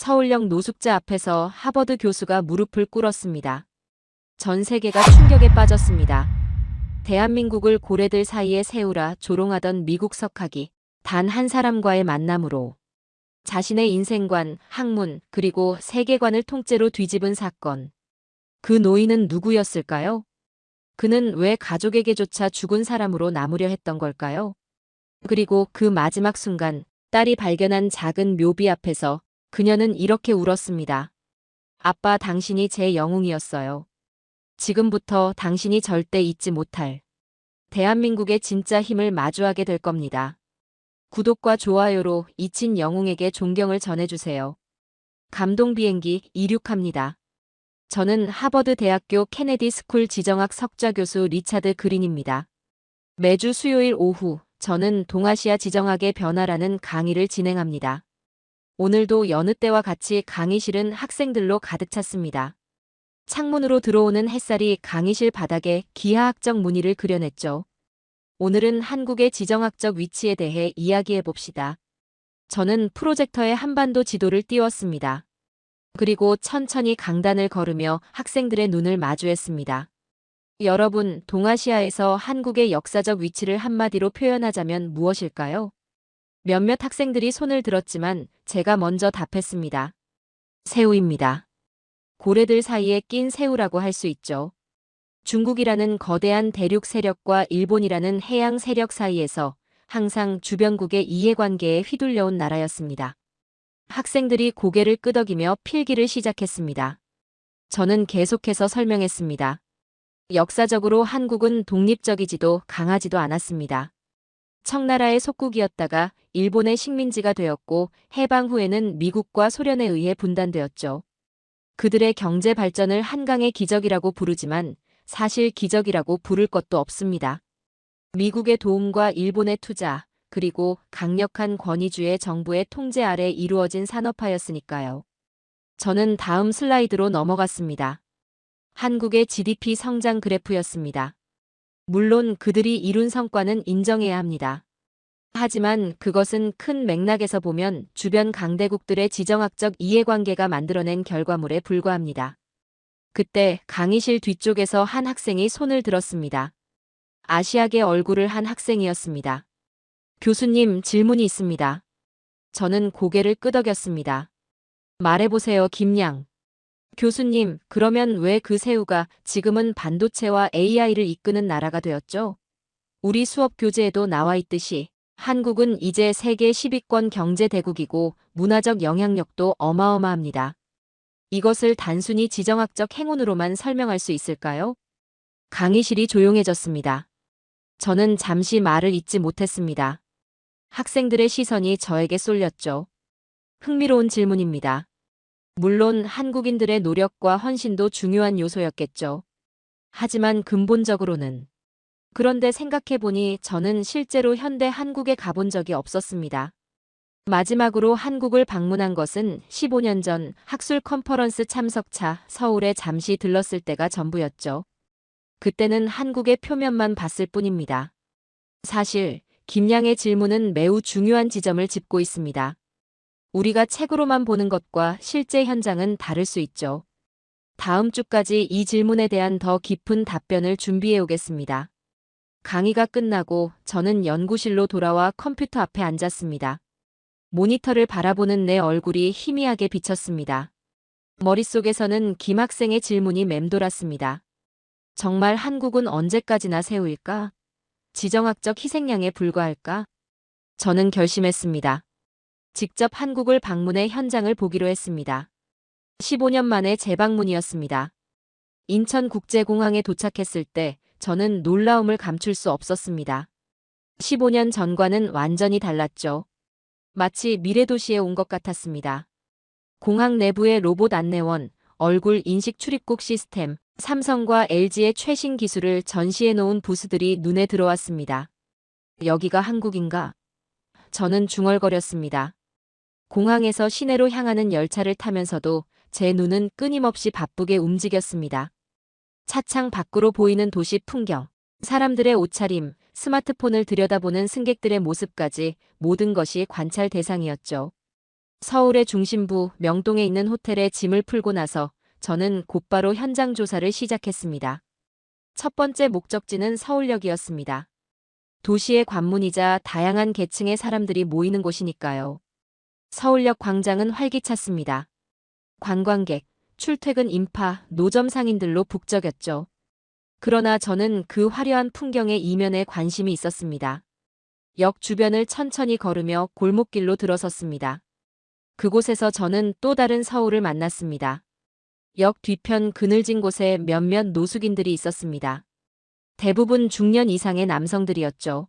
서울역 노숙자 앞에서 하버드 교수가 무릎을 꿇었습니다. 전 세계가 충격에 빠졌습니다. 대한민국을 고래들 사이에 세우라 조롱하던 미국 석학이 단 한 사람과의 만남으로 자신의 인생관, 학문, 그리고 세계관을 통째로 뒤집은 사건. 그 노인은 누구였을까요? 그는 왜 가족에게조차 죽은 사람으로 남으려 했던 걸까요? 그리고 그 마지막 순간, 딸이 발견한 작은 묘비 앞에서 그녀는 이렇게 울었습니다. 아빠, 당신이 제 영웅이었어요. 지금부터 당신이 절대 잊지 못할 대한민국의 진짜 힘을 마주하게 될 겁니다. 구독과 좋아요로 잊힌 영웅에게 존경을 전해주세요. 감동 비행기 이륙합니다. 저는 하버드 대학교 케네디 스쿨 지정학 석좌 교수 리차드 그린입니다. 매주 수요일 오후 저는 동아시아 지정학의 변화라는 강의를 진행합니다. 오늘도 여느 때와 같이 강의실은 학생들로 가득 찼습니다. 창문으로 들어오는 햇살이 강의실 바닥에 기하학적 무늬를 그려냈죠. 오늘은 한국의 지정학적 위치에 대해 이야기해 봅시다. 저는 프로젝터에 한반도 지도를 띄웠습니다. 그리고 천천히 강단을 걸으며 학생들의 눈을 마주했습니다. 여러분, 동아시아에서 한국의 역사적 위치를 한마디로 표현하자면 무엇일까요? 몇몇 학생들이 손을 들었지만 제가 먼저 답했습니다. 새우입니다. 고래들 사이에 낀 새우라고 할 수 있죠. 중국이라는 거대한 대륙 세력과 일본이라는 해양 세력 사이에서 항상 주변국의 이해관계에 휘둘려온 나라였습니다. 학생들이 고개를 끄덕이며 필기를 시작했습니다. 저는 계속해서 설명했습니다. 역사적으로 한국은 독립적이지도 강하지도 않았습니다. 청나라의 속국이었다가 일본의 식민지가 되었고 해방 후에는 미국과 소련에 의해 분단되었죠. 그들의 경제 발전을 한강의 기적이라고 부르지만 사실 기적이라고 부를 것도 없습니다. 미국의 도움과 일본의 투자, 그리고 강력한 권위주의 정부의 통제 아래 이루어진 산업화였으니까요. 저는 다음 슬라이드로 넘어갔습니다. 한국의 GDP 성장 그래프였습니다. 물론 그들이 이룬 성과는 인정해야 합니다. 하지만 그것은 큰 맥락에서 보면 주변 강대국들의 지정학적 이해관계가 만들어낸 결과물에 불과합니다. 그때 강의실 뒤쪽에서 한 학생이 손을 들었습니다. 아시아계 얼굴을 한 학생이었습니다. 교수님, 질문이 있습니다. 저는 고개를 끄덕였습니다. 말해보세요, 김양. 교수님, 그러면 왜 그 새우가 지금은 반도체와 AI를 이끄는 나라가 되었죠? 우리 수업 교재에도 나와 있듯이 한국은 이제 세계 10위권 경제대국이고 문화적 영향력도 어마어마합니다. 이것을 단순히 지정학적 행운으로만 설명할 수 있을까요? 강의실이 조용해졌습니다. 저는 잠시 말을 잇지 못했습니다. 학생들의 시선이 저에게 쏠렸죠. 흥미로운 질문입니다. 물론 한국인들의 노력과 헌신도 중요한 요소였겠죠. 하지만 근본적으로는. 그런데 생각해보니 저는 실제로 현대 한국에 가본 적이 없었습니다. 마지막으로 한국을 방문한 것은 15년 전 학술 컨퍼런스 참석차 서울에 잠시 들렀을 때가 전부였죠. 그때는 한국의 표면만 봤을 뿐입니다. 사실 김양의 질문은 매우 중요한 지점을 짚고 있습니다. 우리가 책으로만 보는 것과 실제 현장은 다를 수 있죠. 다음 주까지 이 질문에 대한 더 깊은 답변을 준비해 오겠습니다. 강의가 끝나고 저는 연구실로 돌아와 컴퓨터 앞에 앉았습니다. 모니터를 바라보는 내 얼굴이 희미하게 비쳤습니다. 머릿속에서는 김 학생의 질문이 맴돌았습니다. 정말 한국은 언제까지나 새우일까? 지정학적 희생양에 불과할까? 저는 결심했습니다. 직접 한국을 방문해 현장을 보기로 했습니다. 15년 만에 재방문이었습니다. 인천국제공항에 도착했을 때 저는 놀라움을 감출 수 없었습니다. 15년 전과는 완전히 달랐죠. 마치 미래도시에 온 것 같았습니다. 공항 내부의 로봇 안내원, 얼굴 인식 출입국 시스템, 삼성과 LG의 최신 기술을 전시해 놓은 부스들이 눈에 들어왔습니다. 여기가 한국인가? 저는 중얼거렸습니다. 공항에서 시내로 향하는 열차를 타면서도 제 눈은 끊임없이 바쁘게 움직였습니다. 차창 밖으로 보이는 도시 풍경, 사람들의 옷차림, 스마트폰을 들여다보는 승객들의 모습까지 모든 것이 관찰 대상이었죠. 서울의 중심부 명동에 있는 호텔에 짐을 풀고 나서 저는 곧바로 현장 조사를 시작했습니다. 첫 번째 목적지는 서울역이었습니다. 도시의 관문이자 다양한 계층의 사람들이 모이는 곳이니까요. 서울역 광장은 활기찼습니다. 관광객, 출퇴근 인파, 노점 상인들로 북적였죠. 그러나 저는 그 화려한 풍경의 이면에 관심이 있었습니다. 역 주변을 천천히 걸으며 골목길로 들어섰습니다. 그곳에서 저는 또 다른 서울을 만났습니다. 역 뒤편 그늘진 곳에 몇몇 노숙인들이 있었습니다. 대부분 중년 이상의 남성들이었죠.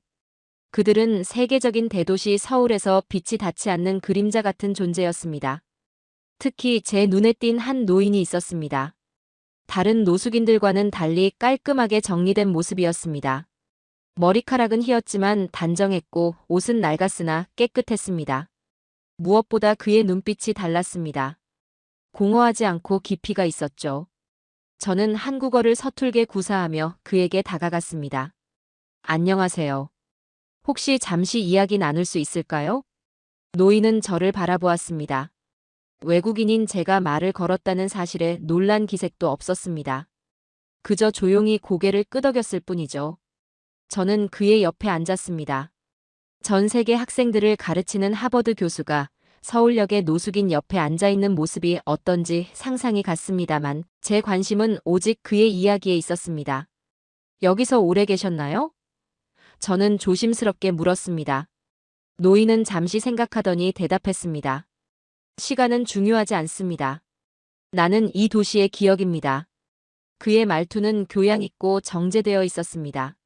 그들은 세계적인 대도시 서울에서 빛이 닿지 않는 그림자 같은 존재였습니다. 특히 제 눈에 띈 한 노인이 있었습니다. 다른 노숙인들과는 달리 깔끔하게 정리된 모습이었습니다. 머리카락은 휘었지만 단정했고 옷은 낡았으나 깨끗했습니다. 무엇보다 그의 눈빛이 달랐습니다. 공허하지 않고 깊이가 있었죠. 저는 한국어를 서툴게 구사하며 그에게 다가갔습니다. 안녕하세요. 혹시 잠시 이야기 나눌 수 있을까요? 노인은 저를 바라보았습니다. 외국인인 제가 말을 걸었다는 사실에 놀란 기색도 없었습니다. 그저 조용히 고개를 끄덕였을 뿐이죠. 저는 그의 옆에 앉았습니다. 전 세계 학생들을 가르치는 하버드 교수가 서울역의 노숙인 옆에 앉아있는 모습이 어떤지 상상이 갔습니다만 제 관심은 오직 그의 이야기에 있었습니다. 여기서 오래 계셨나요? 저는 조심스럽게 물었습니다. 노인은 잠시 생각하더니 대답했습니다. 시간은 중요하지 않습니다. 나는 이 도시의 기억입니다. 그의 말투는 교양 있고 정제되어 있었습니다.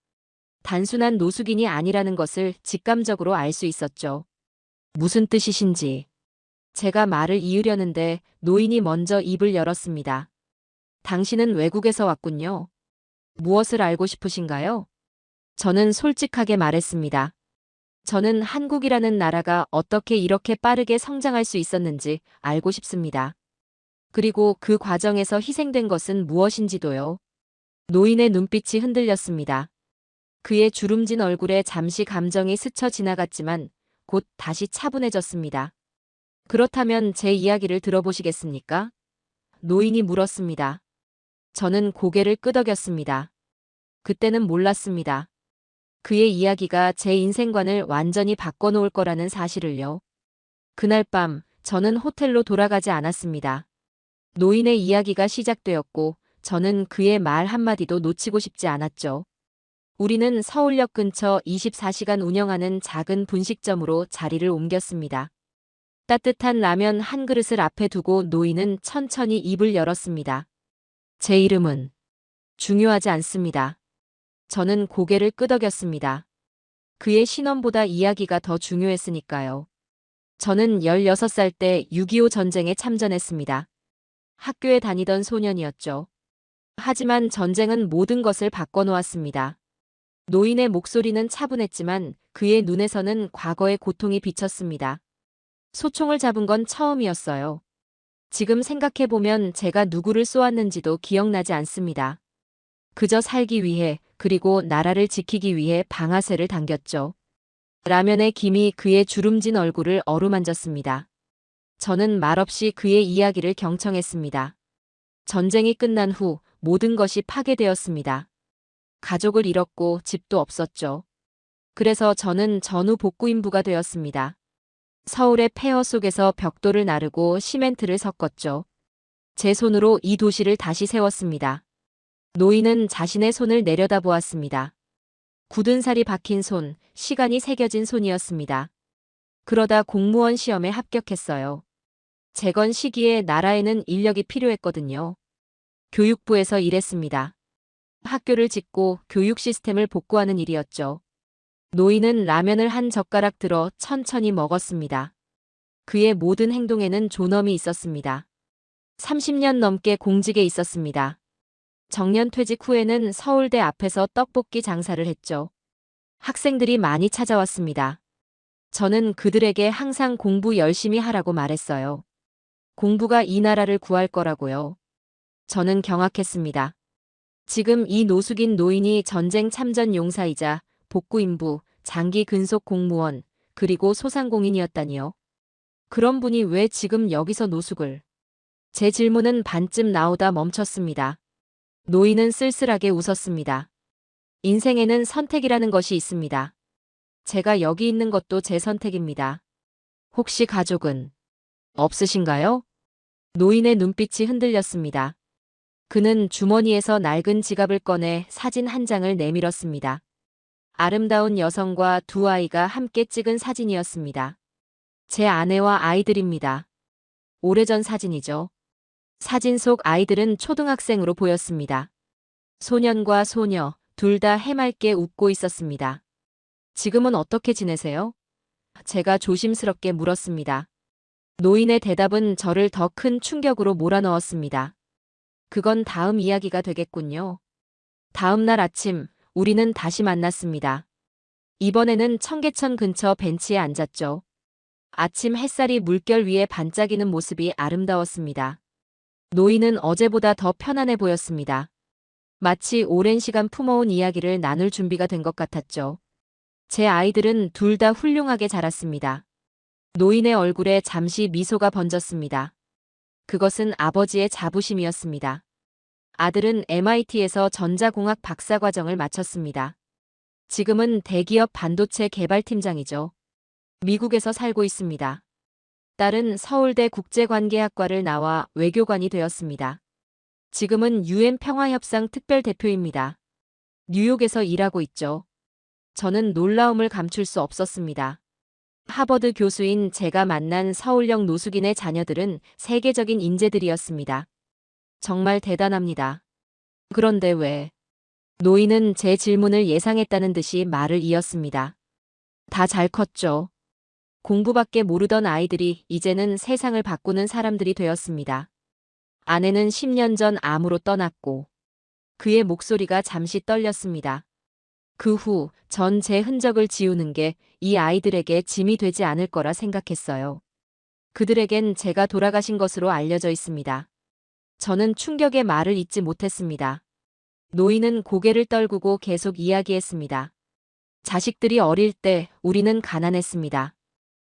단순한 노숙인이 아니라는 것을 직감적으로 알 수 있었죠. 무슨 뜻이신지. 제가 말을 이으려는데 노인이 먼저 입을 열었습니다. 당신은 외국에서 왔군요. 무엇을 알고 싶으신가요? 저는 솔직하게 말했습니다. 저는 한국이라는 나라가 어떻게 이렇게 빠르게 성장할 수 있었는지 알고 싶습니다. 그리고 그 과정에서 희생된 것은 무엇인지도요. 노인의 눈빛이 흔들렸습니다. 그의 주름진 얼굴에 잠시 감정이 스쳐 지나갔지만 곧 다시 차분해졌습니다. 그렇다면 제 이야기를 들어보시겠습니까? 노인이 물었습니다. 저는 고개를 끄덕였습니다. 그때는 몰랐습니다. 그의 이야기가 제 인생관을 완전히 바꿔놓을 거라는 사실을요. 그날 밤 저는 호텔로 돌아가지 않았습니다. 노인의 이야기가 시작되었고 저는 그의 말 한마디도 놓치고 싶지 않았죠. 우리는 서울역 근처 24시간 운영하는 작은 분식점으로 자리를 옮겼습니다. 따뜻한 라면 한 그릇을 앞에 두고 노인은 천천히 입을 열었습니다. 제 이름은 중요하지 않습니다. 저는 고개를 끄덕였습니다. 그의 신원보다 이야기가 더 중요했으니까요. 저는 16살 때 6.25 전쟁에 참전했습니다. 학교에 다니던 소년이었죠. 하지만 전쟁은 모든 것을 바꿔놓았습니다. 노인의 목소리는 차분했지만 그의 눈에서는 과거의 고통이 비쳤습니다. 소총을 잡은 건 처음이었어요. 지금 생각해보면 제가 누구를 쏘았는지도 기억나지 않습니다. 그저 살기 위해 그리고 나라를 지키기 위해 방아쇠를 당겼죠. 라면의 김이 그의 주름진 얼굴을 어루만졌습니다. 저는 말없이 그의 이야기를 경청했습니다. 전쟁이 끝난 후 모든 것이 파괴되었습니다. 가족을 잃었고 집도 없었죠. 그래서 저는 전후 복구인부가 되었습니다. 서울의 폐허 속에서 벽돌을 나르고 시멘트를 섞었죠. 제 손으로 이 도시를 다시 세웠습니다. 노인은 자신의 손을 내려다보았습니다. 굳은 살이 박힌 손, 시간이 새겨진 손이었습니다. 그러다 공무원 시험에 합격했어요. 재건 시기에 나라에는 인력이 필요했거든요. 교육부에서 일했습니다. 학교를 짓고 교육 시스템을 복구하는 일이었죠. 노인은 라면을 한 젓가락 들어 천천히 먹었습니다. 그의 모든 행동에는 존엄이 있었습니다. 30년 넘게 공직에 있었습니다. 정년 퇴직 후에는 서울대 앞에서 떡볶이 장사를 했죠. 학생들이 많이 찾아왔습니다. 저는 그들에게 항상 공부 열심히 하라고 말했어요. 공부가 이 나라를 구할 거라고요. 저는 경악했습니다. 지금 이 노숙인 노인이 전쟁 참전 용사이자 복구인부, 장기 근속 공무원, 그리고 소상공인이었다니요. 그런 분이 왜 지금 여기서 노숙을? 제 질문은 반쯤 나오다 멈췄습니다. 노인은 쓸쓸하게 웃었습니다. 인생에는 선택이라는 것이 있습니다. 제가 여기 있는 것도 제 선택입니다. 혹시 가족은 없으신가요? 노인의 눈빛이 흔들렸습니다. 그는 주머니에서 낡은 지갑을 꺼내 사진 한 장을 내밀었습니다. 아름다운 여성과 두 아이가 함께 찍은 사진이었습니다. 제 아내와 아이들입니다. 오래전 사진이죠. 사진 속 아이들은 초등학생으로 보였습니다. 소년과 소녀, 둘 다 해맑게 웃고 있었습니다. 지금은 어떻게 지내세요? 제가 조심스럽게 물었습니다. 노인의 대답은 저를 더 큰 충격으로 몰아넣었습니다. 그건 다음 이야기가 되겠군요. 다음 날 아침, 우리는 다시 만났습니다. 이번에는 청계천 근처 벤치에 앉았죠. 아침 햇살이 물결 위에 반짝이는 모습이 아름다웠습니다. 노인은 어제보다 더 편안해 보였습니다. 마치 오랜 시간 품어온 이야기를 나눌 준비가 된 것 같았죠. 제 아이들은 둘 다 훌륭하게 자랐습니다. 노인의 얼굴에 잠시 미소가 번졌습니다. 그것은 아버지의 자부심이었습니다. 아들은 MIT에서 전자공학 박사과정을 마쳤습니다. 지금은 대기업 반도체 개발팀장이죠. 미국에서 살고 있습니다. 딸은 서울대 국제관계학과를 나와 외교관이 되었습니다. 지금은 UN 평화협상 특별대표입니다. 뉴욕에서 일하고 있죠. 저는 놀라움을 감출 수 없었습니다. 하버드 교수인 제가 만난 서울역 노숙인의 자녀들은 세계적인 인재들이었습니다. 정말 대단합니다. 그런데 왜? 노인은 제 질문을 예상했다는 듯이 말을 이었습니다. 다 잘 컸죠. 공부밖에 모르던 아이들이 이제는 세상을 바꾸는 사람들이 되었습니다. 아내는 10년 전 암으로 떠났고 그의 목소리가 잠시 떨렸습니다. 그 후 전 제 흔적을 지우는 게 이 아이들에게 짐이 되지 않을 거라 생각했어요. 그들에겐 제가 돌아가신 것으로 알려져 있습니다. 저는 충격의 말을 잇지 못했습니다. 노인은 고개를 떨구고 계속 이야기했습니다. 자식들이 어릴 때 우리는 가난했습니다.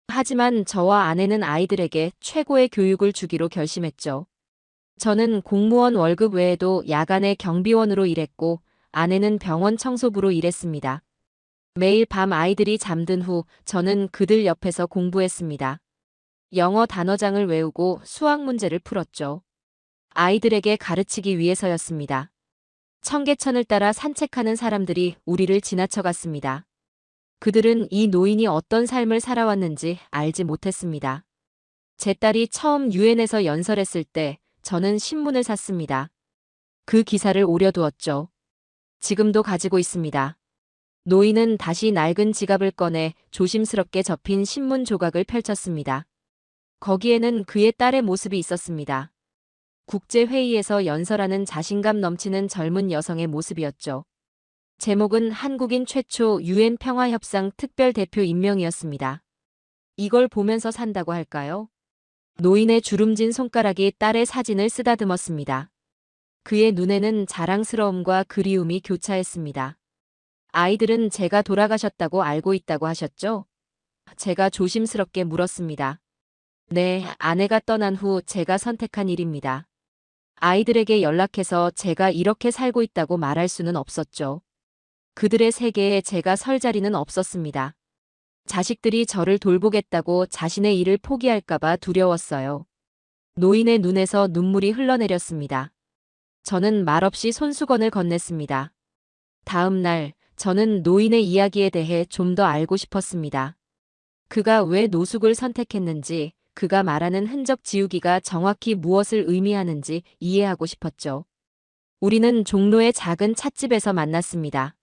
하지만 저와 아내는 아이들에게 최고의 교육을 주기로 결심했죠. 저는 공무원 월급 외에도 야간에 경비원으로 일했고 아내는 병원 청소부로 일했습니다. 매일 밤 아이들이 잠든 후 저는 그들 옆에서 공부했습니다. 영어 단어장을 외우고 수학 문제를 풀었죠. 아이들에게 가르치기 위해서였습니다. 청계천을 따라 산책하는 사람들이 우리를 지나쳐갔습니다. 그들은 이 노인이 어떤 삶을 살아왔는지 알지 못했습니다. 제 딸이 처음 유엔에서 연설했을 때 저는 신문을 샀습니다. 그 기사를 오려두었죠. 지금도 가지고 있습니다. 노인은 다시 낡은 지갑을 꺼내 조심스럽게 접힌 신문 조각을 펼쳤습니다. 거기에는 그의 딸의 모습이 있었습니다. 국제회의에서 연설하는 자신감 넘치는 젊은 여성의 모습이었죠. 제목은 한국인 최초 UN 평화협상 특별대표 임명이었습니다. 이걸 보면서 산다고 할까요? 노인의 주름진 손가락이 딸의 사진을 쓰다듬었습니다. 그의 눈에는 자랑스러움과 그리움이 교차했습니다. 아이들은 제가 돌아가셨다고 알고 있다고 하셨죠? 제가 조심스럽게 물었습니다. 네, 아내가 떠난 후 제가 선택한 일입니다. 아이들에게 연락해서 제가 이렇게 살고 있다고 말할 수는 없었죠. 그들의 세계에 제가 설 자리는 없었습니다. 자식들이 저를 돌보겠다고 자신의 일을 포기할까봐 두려웠어요. 노인의 눈에서 눈물이 흘러내렸습니다. 저는 말없이 손수건을 건넸습니다. 다음 날, 저는 노인의 이야기에 대해 좀 더 알고 싶었습니다. 그가 왜 노숙을 선택했는지, 그가 말하는 흔적 지우기가 정확히 무엇을 의미하는지 이해하고 싶었죠. 우리는 종로의 작은 찻집에서 만났습니다.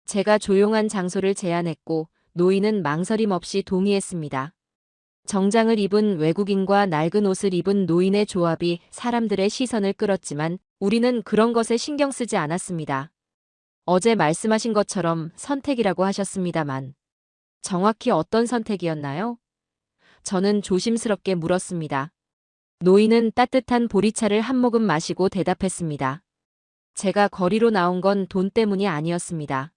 제가 조용한 장소를 제안했고 노인은 망설임 없이 동의했습니다. 정장을 입은 외국인과 낡은 옷을 입은 노인의 조합이 사람들의 시선을 끌었지만 우리는 그런 것에 신경 쓰지 않았습니다. 어제 말씀하신 것처럼 선택이라고 하셨습니다만 정확히 어떤 선택이었나요? 저는 조심스럽게 물었습니다. 노인은 따뜻한 보리차를 한 모금 마시고 대답했습니다. 제가 거리로 나온 건 돈 때문이 아니었습니다.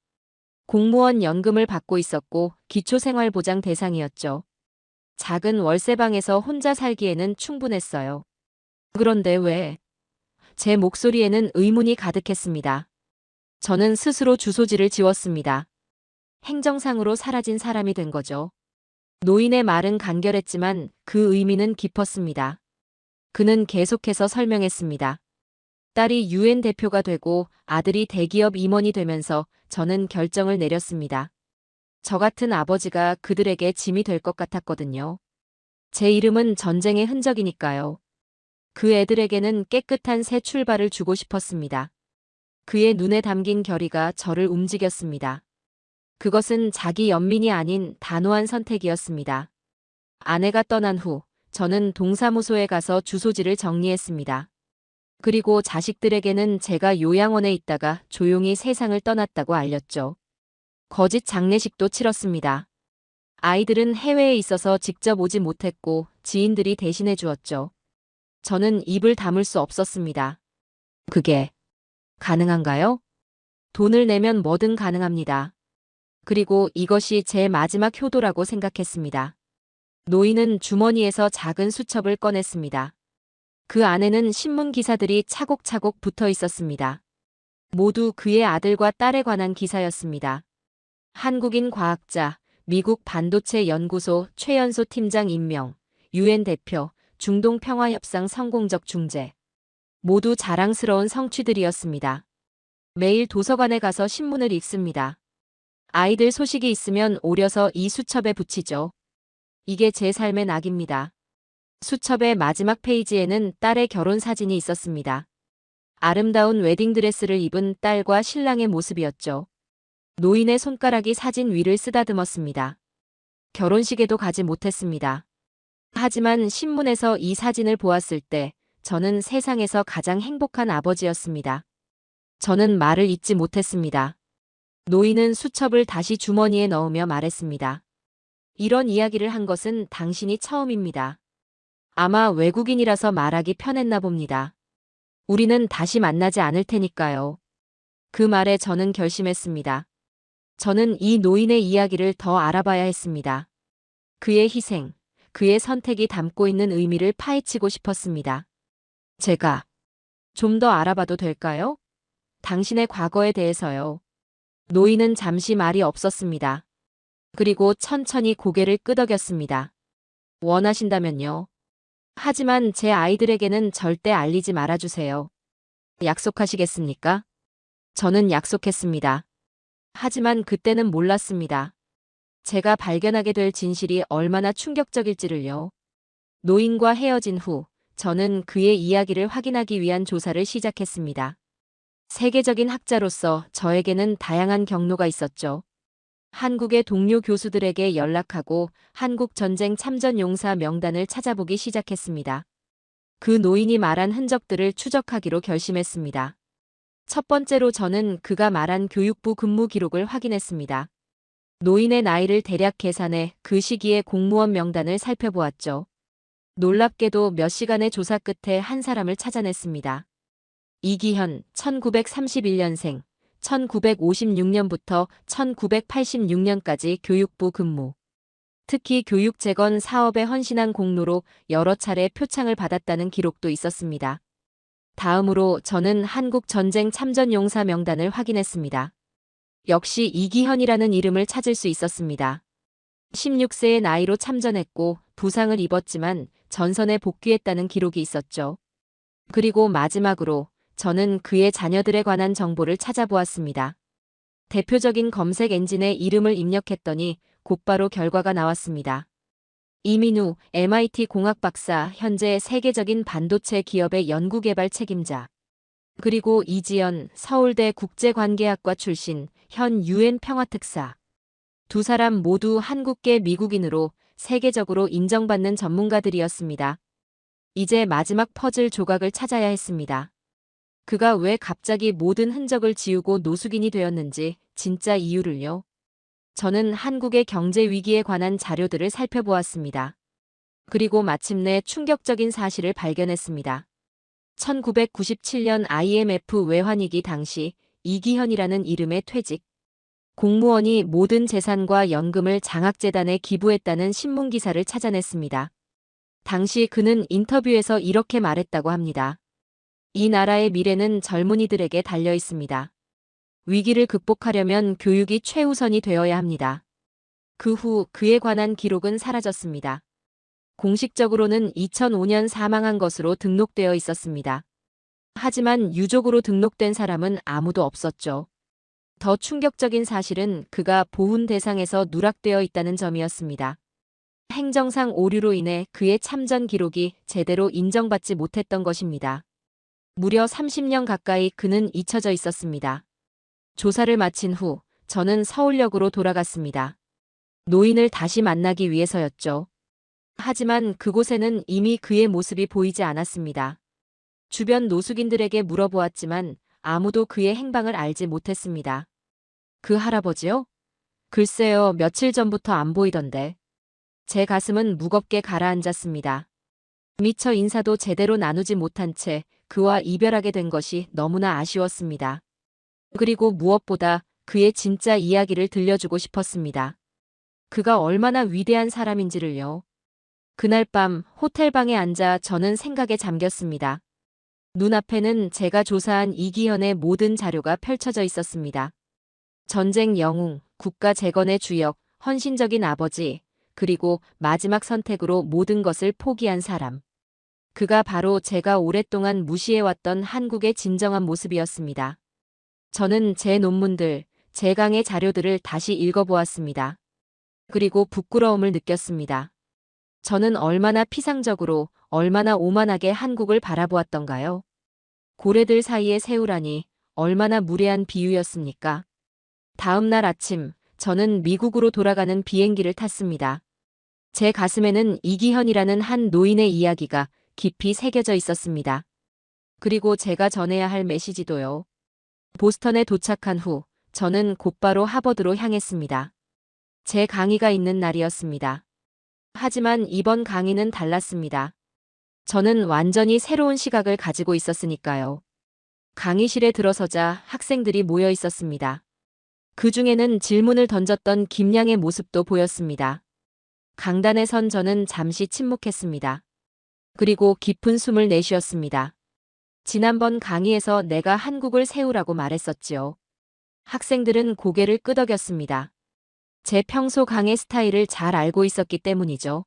공무원 연금을 받고 있었고 기초생활보장 대상이었죠. 작은 월세방에서 혼자 살기에는 충분했어요. 그런데 왜? 제 목소리에는 의문이 가득했습니다. 저는 스스로 주소지를 지웠습니다. 행정상으로 사라진 사람이 된 거죠. 노인의 말은 간결했지만 그 의미는 깊었습니다. 그는 계속해서 설명했습니다. 딸이 UN 대표가 되고 아들이 대기업 임원이 되면서 저는 결정을 내렸습니다. 저 같은 아버지가 그들에게 짐이 될 것 같았거든요. 제 이름은 전쟁의 흔적이니까요. 그 애들에게는 깨끗한 새 출발을 주고 싶었습니다. 그의 눈에 담긴 결의가 저를 움직였습니다. 그것은 자기 연민이 아닌 단호한 선택이었습니다. 아내가 떠난 후 저는 동사무소에 가서 주소지를 정리했습니다. 그리고 자식들에게는 제가 요양원에 있다가 조용히 세상을 떠났다고 알렸죠. 거짓 장례식도 치렀습니다. 아이들은 해외에 있어서 직접 오지 못했고 지인들이 대신해 주었죠. 저는 입을 다물 수 없었습니다. 그게 가능한가요? 돈을 내면 뭐든 가능합니다. 그리고 이것이 제 마지막 효도라고 생각했습니다. 노인은 주머니에서 작은 수첩을 꺼냈습니다. 그 안에는 신문 기사들이 차곡차곡 붙어 있었습니다. 모두 그의 아들과 딸에 관한 기사였습니다. 한국인 과학자, 미국 반도체 연구소 최연소 팀장 임명, UN 대표, 중동 평화협상 성공적 중재. 모두 자랑스러운 성취들이었습니다. 매일 도서관에 가서 신문을 읽습니다. 아이들 소식이 있으면 오려서 이 수첩에 붙이죠. 이게 제 삶의 낙입니다. 수첩의 마지막 페이지에는 딸의 결혼 사진이 있었습니다. 아름다운 웨딩드레스를 입은 딸과 신랑의 모습이었죠. 노인의 손가락이 사진 위를 쓰다듬었습니다. 결혼식에도 가지 못했습니다. 하지만 신문에서 이 사진을 보았을 때 저는 세상에서 가장 행복한 아버지였습니다. 저는 말을 잇지 못했습니다. 노인은 수첩을 다시 주머니에 넣으며 말했습니다. 이런 이야기를 한 것은 당신이 처음입니다. 아마 외국인이라서 말하기 편했나 봅니다. 우리는 다시 만나지 않을 테니까요. 그 말에 저는 결심했습니다. 저는 이 노인의 이야기를 더 알아봐야 했습니다. 그의 희생, 그의 선택이 담고 있는 의미를 파헤치고 싶었습니다. 제가 좀 더 알아봐도 될까요? 당신의 과거에 대해서요. 노인은 잠시 말이 없었습니다. 그리고 천천히 고개를 끄덕였습니다. 원하신다면요. 하지만 제 아이들에게는 절대 알리지 말아주세요. 약속하시겠습니까? 저는 약속했습니다. 하지만 그때는 몰랐습니다. 제가 발견하게 될 진실이 얼마나 충격적일지를요. 노인과 헤어진 후 저는 그의 이야기를 확인하기 위한 조사를 시작했습니다. 세계적인 학자로서 저에게는 다양한 경로가 있었죠. 한국의 동료 교수들에게 연락하고 한국 전쟁 참전 용사 명단을 찾아보기 시작했습니다. 그 노인이 말한 흔적들을 추적하기로 결심했습니다. 첫 번째로 저는 그가 말한 교육부 근무 기록을 확인했습니다. 노인의 나이를 대략 계산해 그 시기의 공무원 명단을 살펴보았죠. 놀랍게도 몇 시간의 조사 끝에 한 사람을 찾아냈습니다. 이기현, 1931년생, 1956년부터 1986년까지 교육부 근무. 특히 교육 재건 사업에 헌신한 공로로 여러 차례 표창을 받았다는 기록도 있었습니다. 다음으로 저는 한국 전쟁 참전 용사 명단을 확인했습니다. 역시 이기현이라는 이름을 찾을 수 있었습니다. 16세의 나이로 참전했고 부상을 입었지만 전선에 복귀했다는 기록이 있었죠. 그리고 마지막으로 저는 그의 자녀들에 관한 정보를 찾아보았습니다. 대표적인 검색 엔진에 이름을 입력했더니 곧바로 결과가 나왔습니다. 이민우, MIT 공학 박사, 현재 세계적인 반도체 기업의 연구개발 책임자. 그리고 이지연, 서울대 국제관계학과 출신, 현 UN 평화특사. 두 사람 모두 한국계 미국인으로 세계적으로 인정받는 전문가들이었습니다. 이제 마지막 퍼즐 조각을 찾아야 했습니다. 그가 왜 갑자기 모든 흔적을 지우고 노숙인이 되었는지 진짜 이유를요. 저는 한국의 경제 위기에 관한 자료들을 살펴보았습니다. 그리고 마침내 충격적인 사실을 발견했습니다. 1997년 IMF 외환위기 당시 이기현이라는 이름의 퇴직. 공무원이 모든 재산과 연금을 장학재단에 기부했다는 신문기사를 찾아냈습니다. 당시 그는 인터뷰에서 이렇게 말했다고 합니다. 이 나라의 미래는 젊은이들에게 달려 있습니다. 위기를 극복하려면 교육이 최우선이 되어야 합니다. 그 후 그에 관한 기록은 사라졌습니다. 공식적으로는 2005년 사망한 것으로 등록되어 있었습니다. 하지만 유족으로 등록된 사람은 아무도 없었죠. 더 충격적인 사실은 그가 보훈 대상에서 누락되어 있다는 점이었습니다. 행정상 오류로 인해 그의 참전 기록이 제대로 인정받지 못했던 것입니다. 무려 30년 가까이 그는 잊혀져 있었습니다. 조사를 마친 후 저는 서울역으로 돌아갔습니다. 노인을 다시 만나기 위해서였죠. 하지만 그곳에는 이미 그의 모습이 보이지 않았습니다. 주변 노숙인들에게 물어보았지만 아무도 그의 행방을 알지 못했습니다. 그 할아버지요? 글쎄요, 며칠 전부터 안 보이던데. 제 가슴은 무겁게 가라앉았습니다. 미처 인사도 제대로 나누지 못한 채 그와 이별하게 된 것이 너무나 아쉬웠습니다. 그리고 무엇보다 그의 진짜 이야기를 들려주고 싶었습니다. 그가 얼마나 위대한 사람인지를요. 그날 밤 호텔방에 앉아 저는 생각에 잠겼습니다. 눈앞에는 제가 조사한 이기현의 모든 자료가 펼쳐져 있었습니다. 전쟁 영웅, 국가 재건의 주역, 헌신적인 아버지, 그리고 마지막 선택으로 모든 것을 포기한 사람. 그가 바로 제가 오랫동안 무시해왔던 한국의 진정한 모습이었습니다. 저는 제 논문들, 제 강의 자료들을 다시 읽어보았습니다. 그리고 부끄러움을 느꼈습니다. 저는 얼마나 피상적으로, 얼마나 오만하게 한국을 바라보았던가요? 고래들 사이에 새우라니 얼마나 무례한 비유였습니까? 다음 날 아침, 저는 미국으로 돌아가는 비행기를 탔습니다. 제 가슴에는 이기현이라는 한 노인의 이야기가 깊이 새겨져 있었습니다. 그리고 제가 전해야 할 메시지도요. 보스턴에 도착한 후 저는 곧바로 하버드로 향했습니다. 제 강의가 있는 날이었습니다. 하지만 이번 강의는 달랐습니다. 저는 완전히 새로운 시각을 가지고 있었으니까요. 강의실에 들어서자 학생들이 모여 있었습니다. 그 중에는 질문을 던졌던 김양의 모습도 보였습니다. 강단에 선 저는 잠시 침묵했습니다. 그리고 깊은 숨을 내쉬었습니다. 지난번 강의에서 내가 한국을 세우라고 말했었지요. 학생들은 고개를 끄덕였습니다. 제 평소 강의 스타일을 잘 알고 있었기 때문이죠.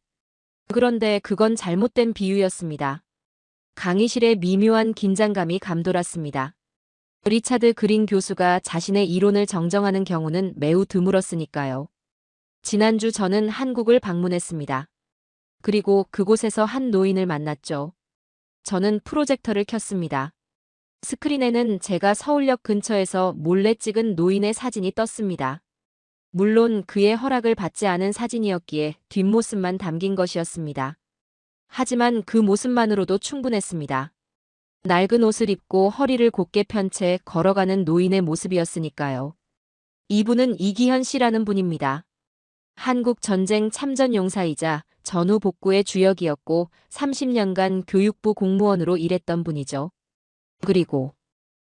그런데 그건 잘못된 비유였습니다. 강의실에 미묘한 긴장감이 감돌았습니다. 리차드 그린 교수가 자신의 이론을 정정하는 경우는 매우 드물었으니까요. 지난주 저는 한국을 방문했습니다. 그리고 그곳에서 한 노인을 만났죠. 저는 프로젝터를 켰습니다. 스크린에는 제가 서울역 근처에서 몰래 찍은 노인의 사진이 떴습니다. 물론 그의 허락을 받지 않은 사진이었기에 뒷모습만 담긴 것이었습니다. 하지만 그 모습만으로도 충분했습니다. 낡은 옷을 입고 허리를 곧게 편 채 걸어가는 노인의 모습이었으니까요. 이분은 이기현 씨라는 분입니다. 한국 전쟁 참전 용사이자 전후 복구의 주역이었고 30년간 교육부 공무원으로 일했던 분이죠. 그리고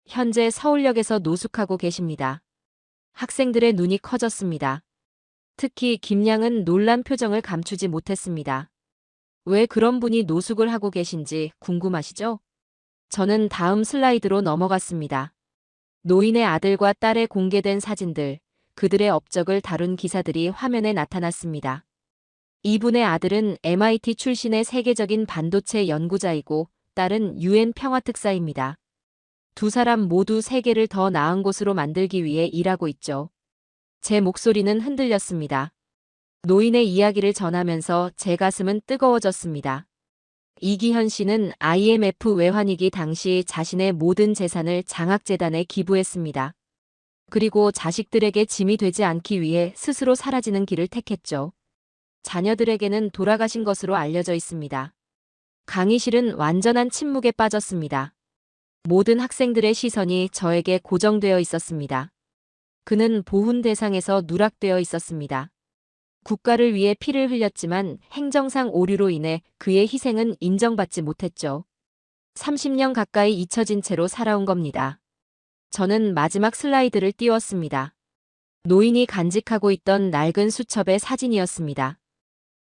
현재 서울역에서 노숙하고 계십니다. 학생들의 눈이 커졌습니다. 특히 김양은 놀란 표정을 감추지 못했습니다. 왜 그런 분이 노숙을 하고 계신지 궁금하시죠? 저는 다음 슬라이드로 넘어갔습니다. 노인의 아들과 딸의 공개된 사진들, 그들의 업적을 다룬 기사들이 화면에 나타났습니다. 이분의 아들은 MIT 출신의 세계적인 반도체 연구자이고 딸은 UN 평화특사입니다. 두 사람 모두 세계를 더 나은 곳으로 만들기 위해 일하고 있죠. 제 목소리는 흔들렸습니다. 노인의 이야기를 전하면서 제 가슴은 뜨거워졌습니다. 이기현 씨는 IMF 외환위기 당시 자신의 모든 재산을 장학재단에 기부했습니다. 그리고 자식들에게 짐이 되지 않기 위해 스스로 사라지는 길을 택했죠. 자녀들에게는 돌아가신 것으로 알려져 있습니다. 강의실은 완전한 침묵에 빠졌습니다. 모든 학생들의 시선이 저에게 고정되어 있었습니다. 그는 보훈 대상에서 누락되어 있었습니다. 국가를 위해 피를 흘렸지만 행정상 오류로 인해 그의 희생은 인정받지 못했죠. 30년 가까이 잊혀진 채로 살아온 겁니다. 저는 마지막 슬라이드를 띄웠습니다. 노인이 간직하고 있던 낡은 수첩의 사진이었습니다.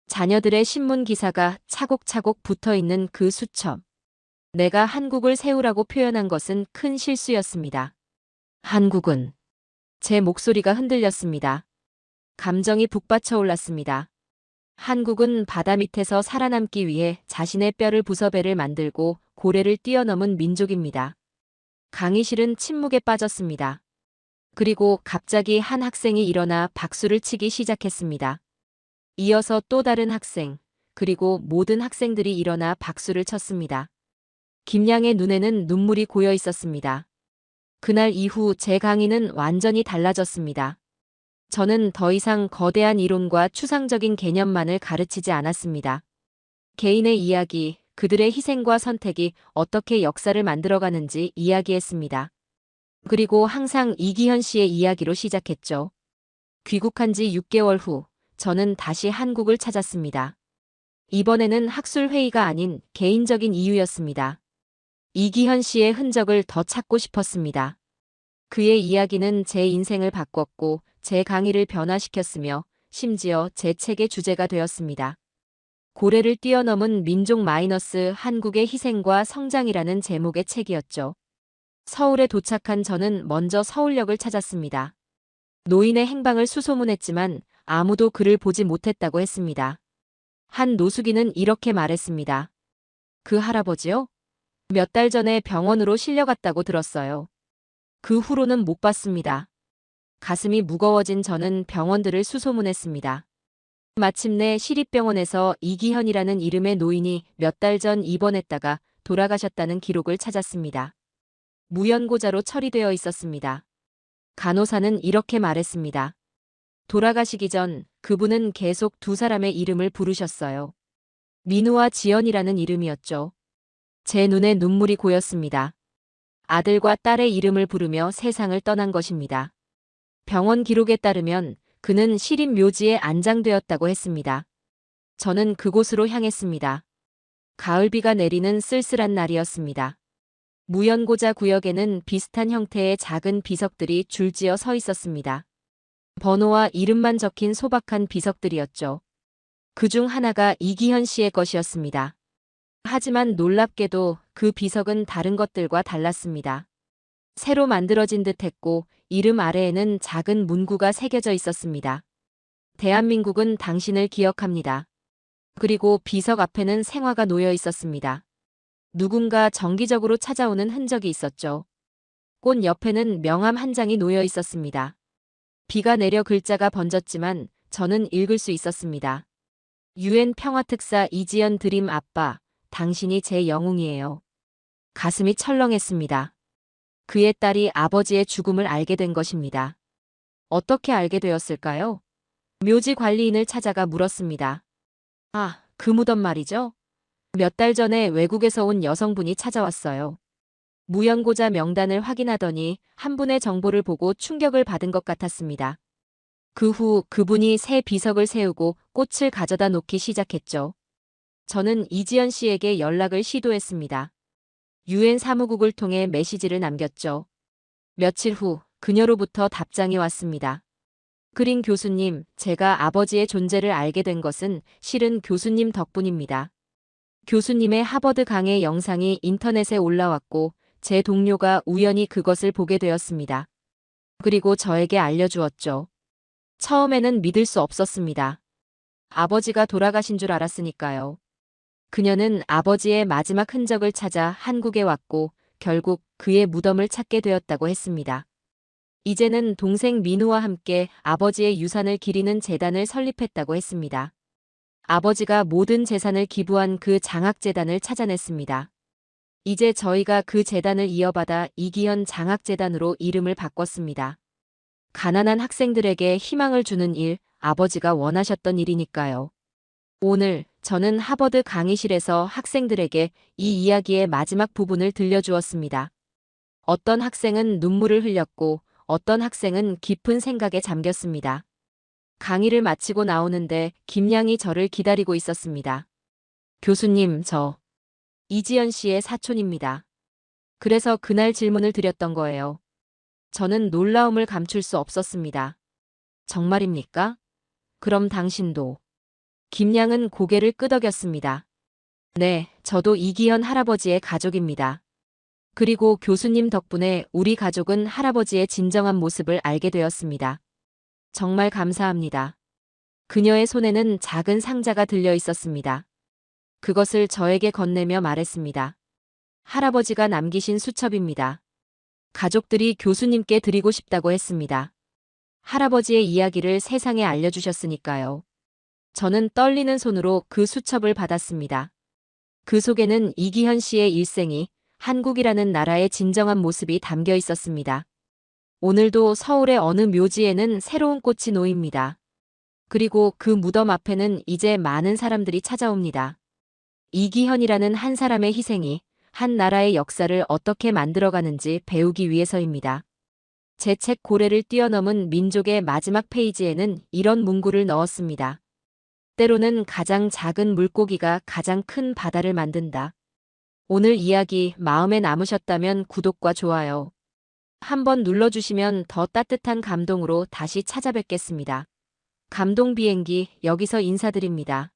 자녀들의 신문 기사가 차곡차곡 붙어 있는 그 수첩. 내가 한국을 세우라고 표현한 것은 큰 실수였습니다. 한국은 제 목소리가 흔들렸습니다. 감정이 북받쳐 올랐습니다. 한국은 바다 밑에서 살아남기 위해 자신의 뼈를 부숴배를 만들고 고래를 뛰어넘은 민족입니다. 강의실은 침묵에 빠졌습니다. 그리고 갑자기 한 학생이 일어나 박수를 치기 시작했습니다. 이어서 또 다른 학생, 그리고 모든 학생들이 일어나 박수를 쳤습니다. 김양의 눈에는 눈물이 고여 있었습니다. 그날 이후 제 강의는 완전히 달라졌습니다. 저는 더 이상 거대한 이론과 추상적인 개념만을 가르치지 않았습니다. 개인의 이야기, 그들의 희생과 선택이 어떻게 역사를 만들어가는지 이야기했습니다. 그리고 항상 이기현 씨의 이야기로 시작했죠. 귀국한 지 6개월 후, 저는 다시 한국을 찾았습니다. 이번에는 학술 회의가 아닌 개인적인 이유였습니다. 이기현 씨의 흔적을 더 찾고 싶었습니다. 그의 이야기는 제 인생을 바꿨고 제 강의를 변화시켰으며 심지어 제 책의 주제가 되었습니다. 고래를 뛰어넘은 민족 마이너스 한국의 희생과 성장이라는 제목의 책이었죠. 서울에 도착한 저는 먼저 서울역을 찾았습니다. 노인의 행방을 수소문했지만 아무도 그를 보지 못했다고 했습니다. 한 노숙인은 이렇게 말했습니다. 그 할아버지요? 몇 달 전에 병원으로 실려갔다고 들었어요. 그 후로는 못 봤습니다. 가슴이 무거워진 저는 병원들을 수소문했습니다. 마침내 시립병원에서 이기현이라는 이름의 노인이 몇 달 전 입원했다가 돌아가셨다는 기록을 찾았습니다. 무연고자로 처리되어 있었습니다. 간호사는 이렇게 말했습니다. 돌아가시기 전 그분은 계속 두 사람의 이름을 부르셨어요. 민우와 지연이라는 이름이었죠. 제 눈에 눈물이 고였습니다. 아들과 딸의 이름을 부르며 세상을 떠난 것입니다. 병원 기록에 따르면 그는 시립 묘지에 안장되었다고 했습니다. 저는 그곳으로 향했습니다. 가을비가 내리는 쓸쓸한 날이었습니다. 무연고자 구역에는 비슷한 형태의 작은 비석들이 줄지어 서 있었습니다. 번호와 이름만 적힌 소박한 비석들이었죠. 그중 하나가 이기현 씨의 것이었습니다. 하지만 놀랍게도 그 비석은 다른 것들과 달랐습니다. 새로 만들어진 듯 했고 이름 아래에는 작은 문구가 새겨져 있었습니다. 대한민국은 당신을 기억합니다. 그리고 비석 앞에는 생화가 놓여 있었습니다. 누군가 정기적으로 찾아오는 흔적이 있었죠. 꽃 옆에는 명함 한 장이 놓여 있었습니다. 비가 내려 글자가 번졌지만 저는 읽을 수 있었습니다. UN 평화특사 이지연 드림 아빠, 당신이 제 영웅이에요. 가슴이 철렁했습니다. 그의 딸이 아버지의 죽음을 알게 된 것입니다. 어떻게 알게 되었을까요? 묘지 관리인을 찾아가 물었습니다. 아, 그 무덤 말이죠? 몇 달 전에 외국에서 온 여성분이 찾아왔어요. 무연고자 명단을 확인하더니 한 분의 정보를 보고 충격을 받은 것 같았습니다. 그 후 그분이 새 비석을 세우고 꽃을 가져다 놓기 시작했죠. 저는 이지연 씨에게 연락을 시도했습니다. UN 사무국을 통해 메시지를 남겼죠. 며칠 후 그녀로부터 답장이 왔습니다. 그린 교수님, 제가 아버지의 존재를 알게 된 것은 실은 교수님 덕분입니다. 교수님의 하버드 강의 영상이 인터넷에 올라왔고 제 동료가 우연히 그것을 보게 되었습니다. 그리고 저에게 알려주었죠. 처음에는 믿을 수 없었습니다. 아버지가 돌아가신 줄 알았으니까요. 그녀는 아버지의 마지막 흔적을 찾아 한국에 왔고 결국 그의 무덤을 찾게 되었다고 했습니다. 이제는 동생 민우와 함께 아버지의 유산을 기리는 재단을 설립했다고 했습니다. 아버지가 모든 재산을 기부한 그 장학재단을 찾아냈습니다. 이제 저희가 그 재단을 이어받아 이기현 장학재단으로 이름을 바꿨습니다. 가난한 학생들에게 희망을 주는 일, 아버지가 원하셨던 일이니까요. 오늘 저는 하버드 강의실에서 학생들에게 이 이야기의 마지막 부분을 들려주었습니다. 어떤 학생은 눈물을 흘렸고 어떤 학생은 깊은 생각에 잠겼습니다. 강의를 마치고 나오는데 김양이 저를 기다리고 있었습니다. 교수님, 저 이지연 씨의 사촌입니다. 그래서 그날 질문을 드렸던 거예요. 저는 놀라움을 감출 수 없었습니다. 정말입니까? 그럼 당신도. 김양은 고개를 끄덕였습니다. 네, 저도 이기현 할아버지의 가족입니다. 그리고 교수님 덕분에 우리 가족은 할아버지의 진정한 모습을 알게 되었습니다. 정말 감사합니다. 그녀의 손에는 작은 상자가 들려 있었습니다. 그것을 저에게 건네며 말했습니다. 할아버지가 남기신 수첩입니다. 가족들이 교수님께 드리고 싶다고 했습니다. 할아버지의 이야기를 세상에 알려주셨으니까요. 저는 떨리는 손으로 그 수첩을 받았습니다. 그 속에는 이기현 씨의 일생이 한국이라는 나라의 진정한 모습이 담겨 있었습니다. 오늘도 서울의 어느 묘지에는 새로운 꽃이 놓입니다. 그리고 그 무덤 앞에는 이제 많은 사람들이 찾아옵니다. 이기현이라는 한 사람의 희생이 한 나라의 역사를 어떻게 만들어가는지 배우기 위해서입니다. 제 책 고래를 뛰어넘은 민족의 마지막 페이지에는 이런 문구를 넣었습니다. 때로는 가장 작은 물고기가 가장 큰 바다를 만든다. 오늘 이야기 마음에 남으셨다면 구독과 좋아요 한번 눌러주시면 더 따뜻한 감동으로 다시 찾아뵙겠습니다. 감동 비행기 여기서 인사드립니다.